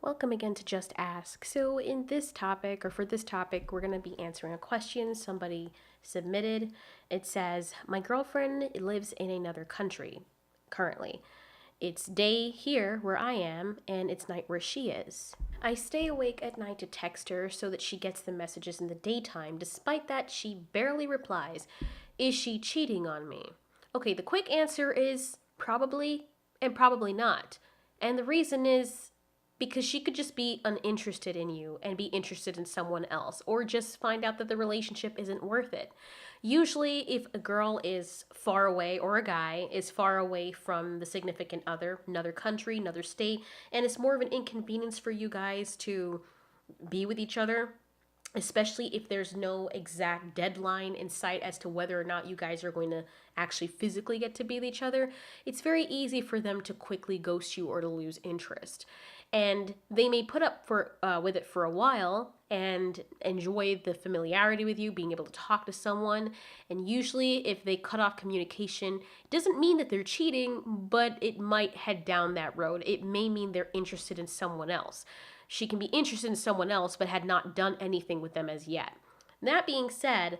Welcome again to Just Ask. So, in this topic, or for this topic, we're going to be answering a question somebody submitted. It says, my girlfriend lives in another country currently. It's day here where I am, and it's night where she is. I stay awake at night to text her so that she gets the messages in the daytime. Despite that, she barely replies. Is she cheating on me? Okay, the quick answer is probably and probably not. And the reason is because she could just be uninterested in you and be interested in someone else, or just find out that the relationship isn't worth it. Usually, if a girl is far away or a guy is far away from the significant other, another country, another state, and it's more of an inconvenience for you guys to be with each other, especially if there's no exact deadline in sight as to whether or not you guys are going to actually physically get to be with each other, it's very easy for them to quickly ghost you or to lose interest. And they may put up with it for a while and enjoy the familiarity with you, being able to talk to someone. And usually, if they cut off communication, it doesn't mean that they're cheating, but it might head down that road. It may mean they're interested in someone else. She can be interested in someone else, but had not done anything with them as yet. That being said,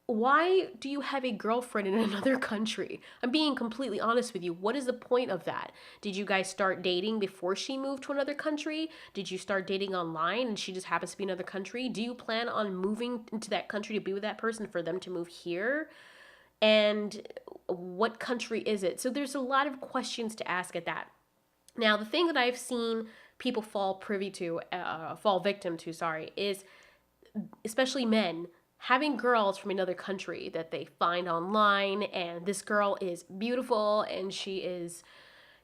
why do you have a girlfriend in another country? I'm being completely honest with you. What is the point of that? Did you guys start dating before she moved to another country? Did you start dating online and she just happens to be in another country? Do you plan on moving into that country to be with that person for them to move here? And what country is it? So there's a lot of questions to ask at that. Now, the thing that I've seen people fall victim to, is especially men having girls from another country that they find online, and this girl is beautiful and she is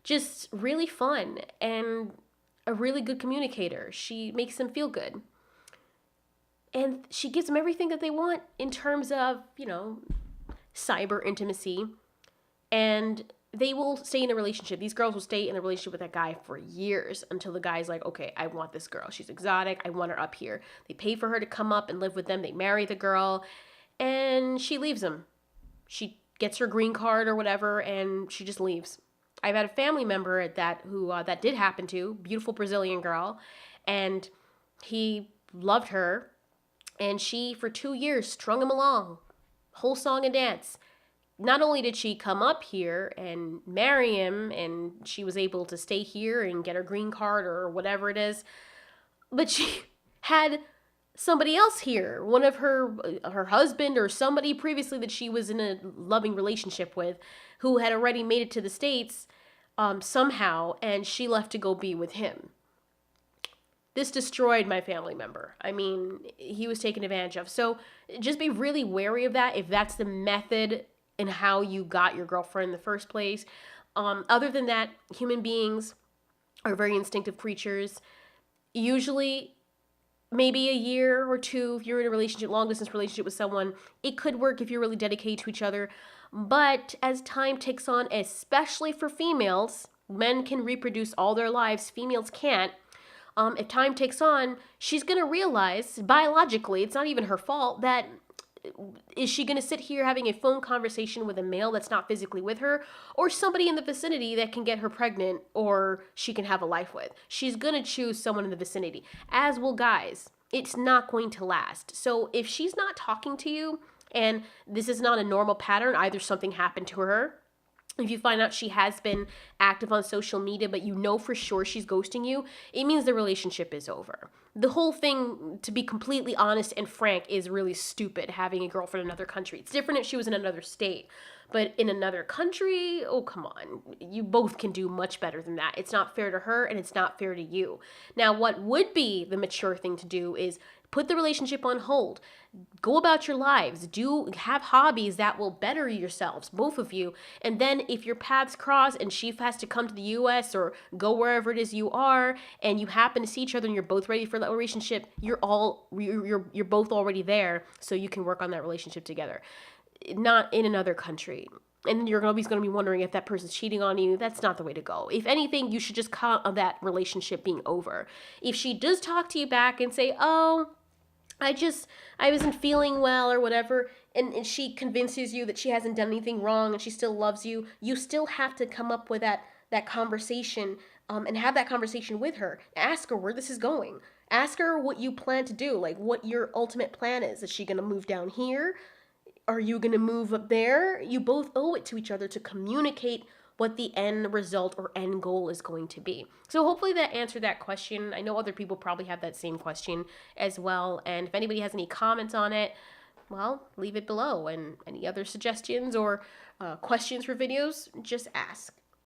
just really fun and a really good communicator. She makes them feel good. And she gives them everything that they want in terms of, cyber intimacy. And they will stay in a relationship. These girls will stay in a relationship with that guy for years until the guy's like, okay, I want this girl. She's exotic. I want her up here. They pay for her to come up and live with them. They marry the girl and she leaves him. She gets her green card or whatever and she just leaves. I've had a family member at that who that did happen to, beautiful Brazilian girl, and he loved her, and she for 2 years strung him along, whole song and dance. Not only did she come up here and marry him and she was able to stay here and get her green card or whatever it is, but she had somebody else here, one of her husband or somebody previously that she was in a loving relationship with, who had already made it to the States somehow, and she left to go be with him. This destroyed my family member. I mean, he was taken advantage of. So just be really wary of that if that's the method and how you got your girlfriend in the first place. Other than that, human beings are very instinctive creatures. Usually, maybe a year or two, if you're in a relationship, long distance relationship with someone, it could work if you're really dedicated to each other. But as time ticks on, especially for females, men can reproduce all their lives, females can't. If time takes on, she's going to realize biologically, it's not even her fault, that is she going to sit here having a phone conversation with a male that's not physically with her, or somebody in the vicinity that can get her pregnant or she can have a life with? She's going to choose someone in the vicinity, as will guys. It's not going to last. So if she's not talking to you and this is not a normal pattern, either something happened to her, if you find out she has been active on social media, but you know for sure she's ghosting you, it means the relationship is over. The whole thing, to be completely honest and frank, is really stupid, having a girlfriend in another country. It's different if she was in another state. But in another country, oh, come on. You both can do much better than that. It's not fair to her and it's not fair to you. Now, what would be the mature thing to do is put the relationship on hold. Go about your lives. Have hobbies that will better yourselves, both of you. And then if your paths cross and she has to come to the US or go wherever it is you are, and you happen to see each other and you're both ready for that relationship, you're both already there, so you can work on that relationship together. Not in another country. And you're always going to be wondering if that person's cheating on you. That's not the way to go. If anything, you should just count on that relationship being over. If she does talk to you back and say, oh, I wasn't feeling well or whatever, and she convinces you that she hasn't done anything wrong and she still loves you, you still have to come up with that conversation and have that conversation with her. Ask her where this is going. Ask her what you plan to do, like what your ultimate plan is. Is she going to move down here? Are you going to move up there? You both owe it to each other to communicate what the end result or end goal is going to be. So hopefully that answered that question. I know other people probably have that same question as well. And if anybody has any comments on it, well, leave it below. And any other suggestions or questions for videos, just ask.